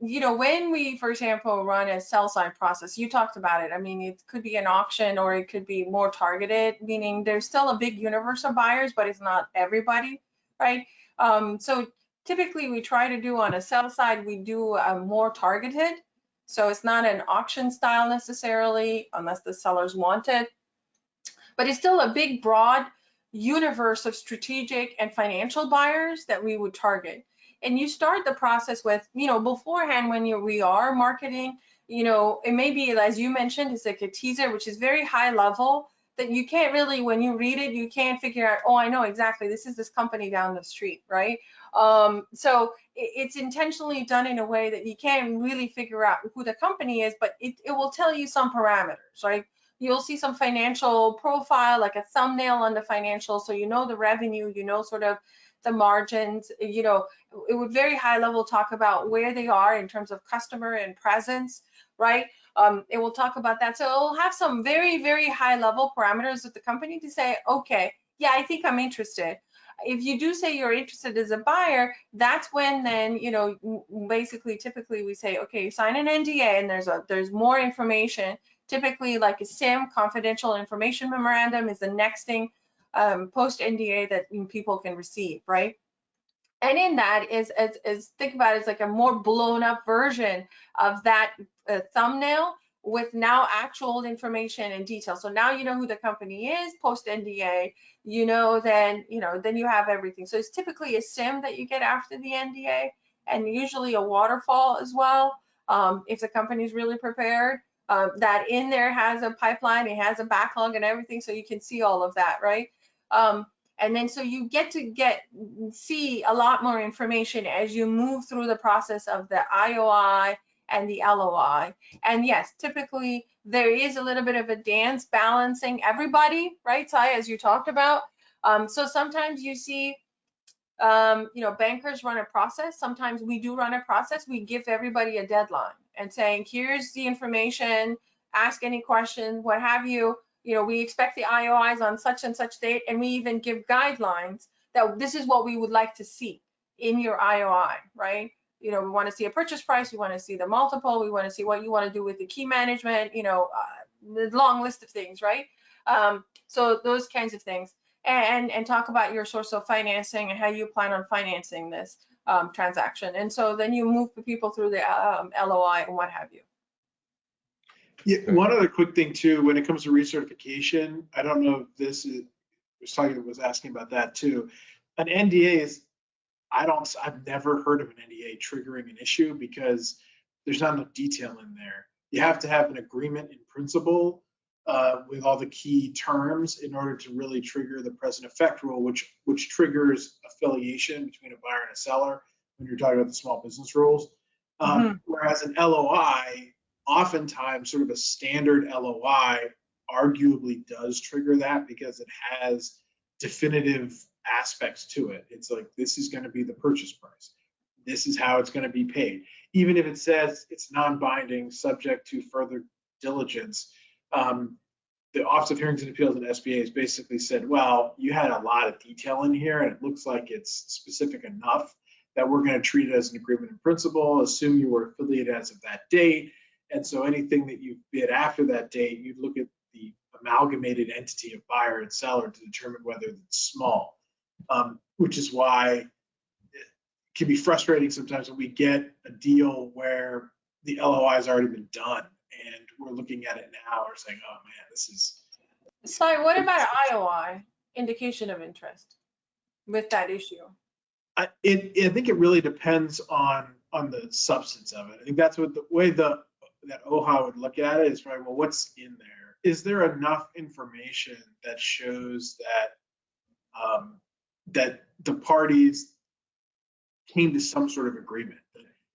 When we, for example, run a sell side process, you talked about it. I mean, it could be an auction or it could be more targeted, meaning there's still a big universe of buyers, but it's not everybody, right? So typically we try to do on a sell side, we do more targeted. So it's not an auction style necessarily, unless the sellers want it, but it's still a big, broad universe of strategic and financial buyers that we would target. And you start the process with, beforehand when we are marketing, it may be, as you mentioned, it's like a teaser, which is very high level that you can't really, when you read it, you can't figure out, oh, I know exactly, this is this company down the street, right? So it's intentionally done in a way that you can't really figure out who the company is, but it will tell you some parameters, right? You'll see some financial profile, like a thumbnail on the financials, so you know the revenue, sort of the margins, it would very high level talk about where they are in terms of customer and presence, right? It will talk about that. So it'll have some very, very high level parameters of the company to say, okay, yeah, I think I'm interested. If you do say you're interested as a buyer, that's when then, basically, typically we say, okay, sign an NDA, and there's more information. Typically, like a SIM, confidential information memorandum, is the next thing post NDA that people can receive, right? And in that is think about it as like a more blown up version of that thumbnail with now actual information and detail. So now you know who the company is post NDA, then you have everything. So it's typically a SIM that you get after the NDA, and usually a waterfall as well, if the company is really prepared. That in there has a pipeline, it has a backlog and everything, so you can see all of that, right? And then so you get to see a lot more information as you move through the process of the IOI and the LOI. And yes, typically there is a little bit of a dance balancing everybody, right, Cy, as you talked about. So sometimes you see, bankers run a process. Sometimes we do run a process. We give everybody a deadline and saying, here's the information, ask any question, what have you. We expect the IOIs on such and such date, and we even give guidelines that this is what we would like to see in your IOI, right? We want to see a purchase price, we want to see the multiple, we want to see what you want to do with the key management, the long list of things, right? So those kinds of things. And talk about your source of financing and how you plan on financing this transaction. And so then you move the people through the LOI and what have you. Yeah, one other quick thing too, when it comes to recertification, I don't know if this was asking about that too. An NDA is, I've never heard of an NDA triggering an issue because there's not enough detail in there. You have to have an agreement in principle with all the key terms in order to really trigger the present effect rule, which triggers affiliation between a buyer and a seller when you're talking about the small business rules. Whereas an LOI, oftentimes sort of a standard LOI arguably does trigger that because it has definitive aspects to it. It's like, this is going to be the purchase price. This is how it's going to be paid. Even if it says it's non-binding, subject to further diligence, the Office of Hearings and Appeals and SBA has basically said, well, you had a lot of detail in here and it looks like it's specific enough that we're going to treat it as an agreement in principle, assume you were affiliated as of that date. And so anything that you bid after that date, you'd look at the amalgamated entity of buyer and seller to determine whether it's small, which is why it can be frustrating sometimes when we get a deal where the LOI has already been done and we're looking at it now, we're saying, oh man, this is. So what about IOI, indication of interest, with that issue? I think it really depends on the substance of it. I think that's what the way that OHA would look at it is probably, well, what's in there? Is there enough information that shows that that the parties came to some sort of agreement?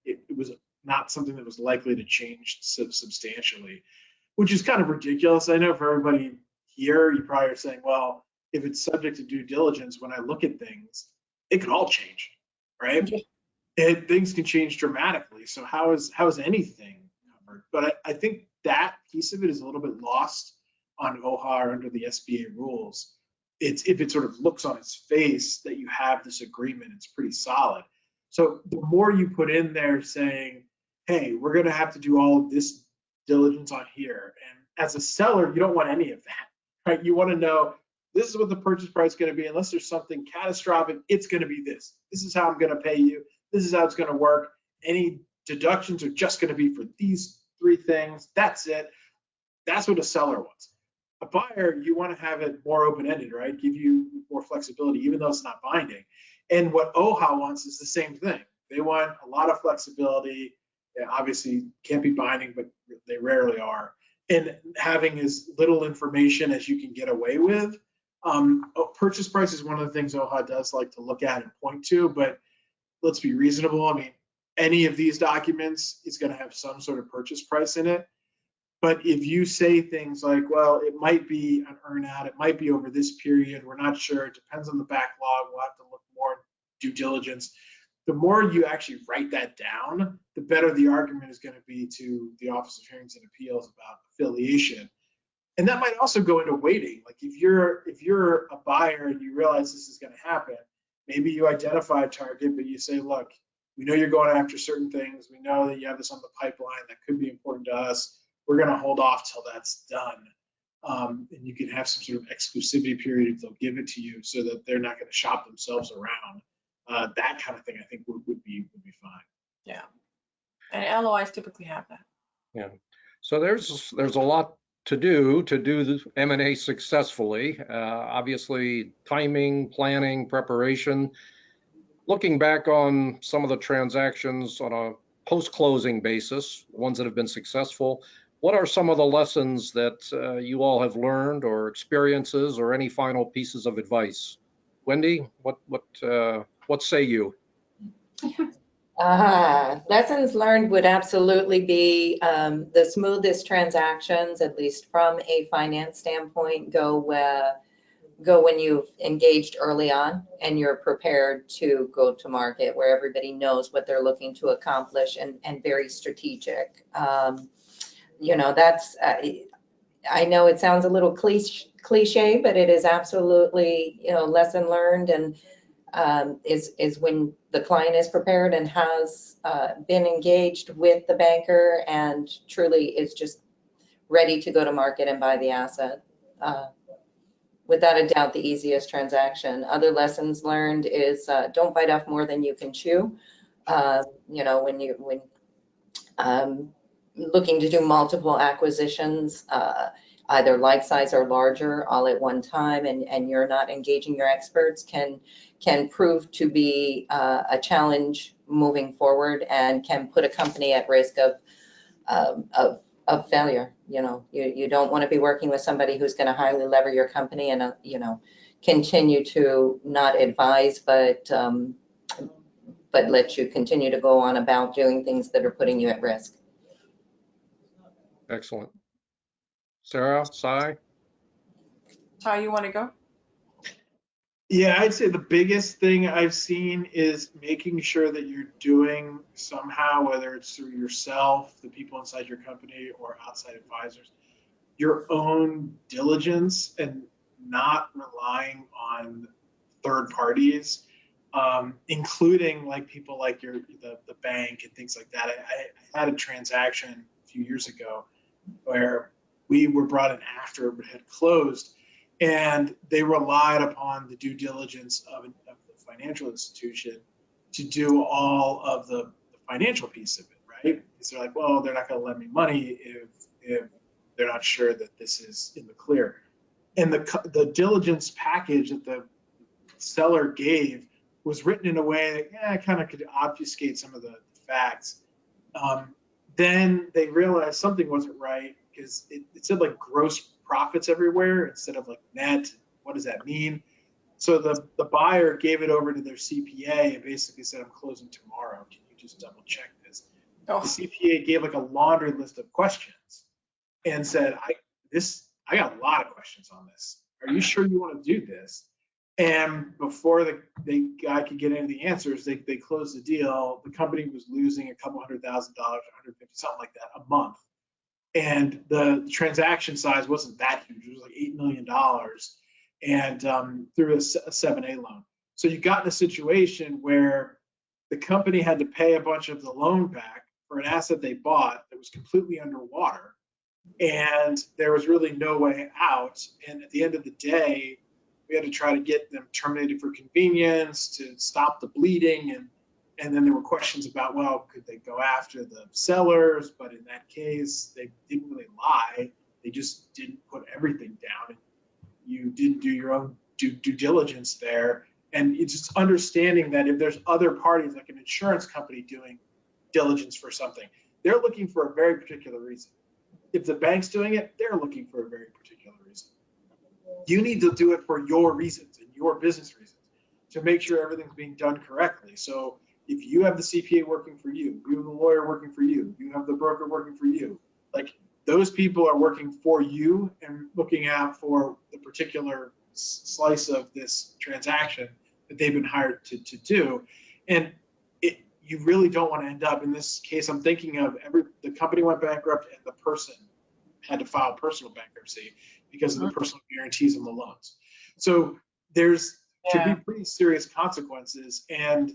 It was not something that was likely to change substantially, which is kind of ridiculous. I know for everybody here, you probably are saying, well, if it's subject to due diligence, when I look at things, it could all change, right? Things can change dramatically. So how is anything covered? But I think that piece of it is a little bit lost on OHA or under the SBA rules. It's if it sort of looks on its face that you have this agreement, it's pretty solid. So the more you put in there saying, hey, we're going to have to do all of this diligence on here. And as a seller, you don't want any of that, right? You want to know this is what the purchase price is going to be. Unless there's something catastrophic, it's going to be this. This is how I'm going to pay you. This is how it's going to work. Any deductions are just going to be for these 3 things. That's it. That's what a seller wants. A buyer, you want to have it more open-ended, right? Give you more flexibility, even though it's not binding. And what OHA wants is the same thing. They want a lot of flexibility. Obviously, can't be binding, but they rarely are. And having as little information as you can get away with. Purchase price is one of the things OHA does like to look at and point to, but let's be reasonable. I mean, any of these documents is going to have some sort of purchase price in it. But if you say things like, well, it might be an earn out, it might be over this period, we're not sure, it depends on the backlog, we'll have to look more due diligence. The more you actually write that down, the better the argument is going to be to the Office of Hearings and Appeals about affiliation. And that might also go into weighting. Like if you're a buyer and you realize this is going to happen, maybe you identify a target, but you say, look, we know you're going after certain things. We know that you have this on the pipeline that could be important to us. We're going to hold off till that's done. And you can have some sort of exclusivity period if they'll give it to you so that they're not going to shop themselves around. That kind of thing, I think, would be fine. Yeah. And LOIs typically have that. Yeah. So there's a lot to do the M&A successfully. Obviously, timing, planning, preparation. Looking back on some of the transactions on a post-closing basis, ones that have been successful, what are some of the lessons that you all have learned or experiences or any final pieces of advice? Wendy, what say you? Lessons learned would absolutely be the smoothest transactions, at least from a finance standpoint, go when you've engaged early on and you're prepared to go to market where everybody knows what they're looking to accomplish and very strategic. That's, I know it sounds a little cliche, but it is absolutely, lesson learned, and is when the client is prepared and has been engaged with the banker and truly is just ready to go to market and buy the asset. Without a doubt, the easiest transaction. Other lessons learned is don't bite off more than you can chew. When looking to do multiple acquisitions, either like size or larger, all at one time, and you're not engaging your experts, can prove to be a challenge moving forward and can put a company at risk of failure. You don't want to be working with somebody who's going to highly lever your company and continue to not advise, but let you continue to go on about doing things that are putting you at risk. Excellent. Sarah, Cy? Ty, you want to go? Yeah, I'd say the biggest thing I've seen is making sure that you're doing somehow, whether it's through yourself, the people inside your company, or outside advisors, your own diligence and not relying on third parties, including like people like the bank and things like that. I had a transaction a few years ago where we were brought in after it had closed, and they relied upon the due diligence of the financial institution to do all of the financial piece of it, right? Because they're like, well, they're not going to lend me money if they're not sure that this is in the clear. And the diligence package that the seller gave was written in a way that kind of could obfuscate some of the facts. Then they realized something wasn't right because it said like gross profits everywhere instead of like net. What does that mean? So the buyer gave it over to their CPA and basically said, I'm closing tomorrow. Can you just double check this? The CPA gave like a laundry list of questions and said, I got a lot of questions on this. Are you sure you want to do this? And before the guy could get into the answers, they closed the deal. The company was losing a couple $100,000, 150, something like that a month. And the transaction size wasn't that huge. It was like $8 million, and through a 7A loan. So you got in a situation where the company had to pay a bunch of the loan back for an asset they bought that was completely underwater, and there was really no way out. And at the end of the day, we had to try to get them terminated for convenience to stop the bleeding. And then there were questions about, well, could they go after the sellers? But in that case, they didn't really lie. They just didn't put everything down. And you didn't do your own due diligence there. And it's just understanding that if there's other parties, like an insurance company doing diligence for something, they're looking for a very particular reason. If the bank's doing it, they're looking for a very particular reason. You need to do it for your reasons and your business reasons to make sure everything's being done correctly. So if you have the CPA working for you, you have the lawyer working for you, you have the broker working for you, like those people are working for you and looking out for the particular slice of this transaction that they've been hired to do. And you really don't want to end up, in this case, I'm thinking of the company went bankrupt and the person had to file personal bankruptcy because of the personal guarantees on the loans. So there's could be pretty serious consequences. And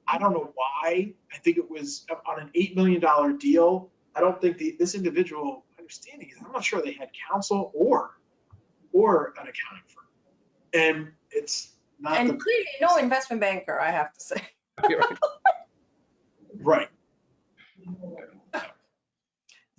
I don't know why. I think it was on an $8 million deal. I don't think this individual, understanding is, I'm not sure they had counsel or an accounting firm. And it's not. And clearly no investment banker, I have to say. Right.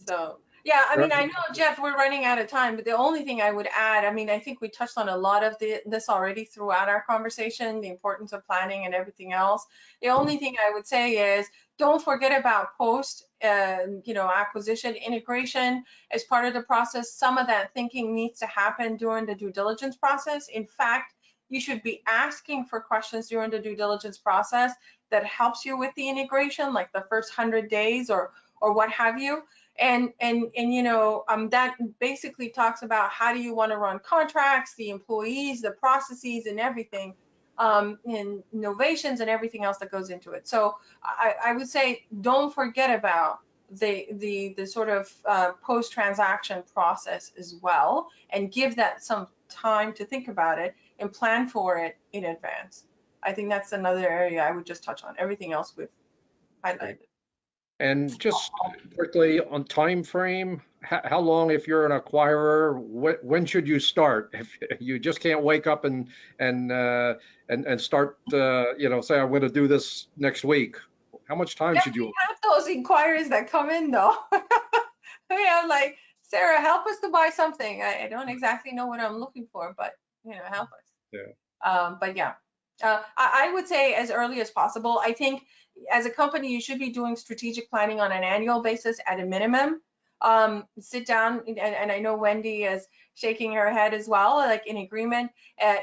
So, yeah, I mean, I know, Jeff, we're running out of time, but the only thing I would add, I mean, I think we touched on a lot of this already throughout our conversation, the importance of planning and everything else. The only thing I would say is don't forget about post, acquisition integration as part of the process. Some of that thinking needs to happen during the due diligence process. In fact, you should be asking for questions during the due diligence process that helps you with the integration, like the first 100 days or what have you. And that basically talks about how do you want to run contracts, the employees, the processes, and everything, and innovations and everything else that goes into it. So I would say don't forget about the sort of post-transaction process as well, and give that some time to think about it and plan for it in advance. I think that's another area I would just touch on. Everything else we've highlighted. And just quickly on time frame, how long, if you're an acquirer, when should you start? If you just can't wake up and start, say I'm going to do this next week, how much time should you? We have those inquiries that come in though. We have like, Sarah, help us to buy something. I don't exactly know what I'm looking for, but help us. Yeah. But yeah, I would say as early as possible. I think as a company, you should be doing strategic planning on an annual basis at a minimum. Sit down, and I know Wendy is shaking her head as well, like in agreement,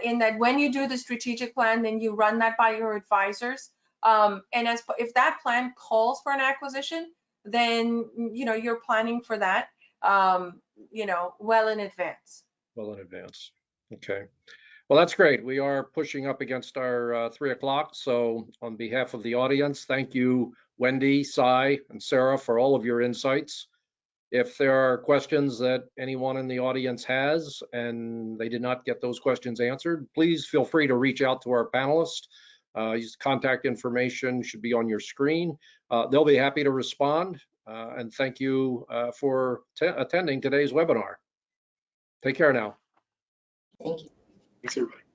in that when you do the strategic plan, then you run that by your advisors. And if that plan calls for an acquisition, then you're planning for that, well in advance. Well in advance. Okay. Well, that's great. We are pushing up against our 3 o'clock. So on behalf of the audience, thank you, Wendy, Cy, and Sarah, for all of your insights. If there are questions that anyone in the audience has and they did not get those questions answered, please feel free to reach out to our panelists. His contact information should be on your screen. They'll be happy to respond. And thank you for attending today's webinar. Take care now. Thank you. Thanks, everybody.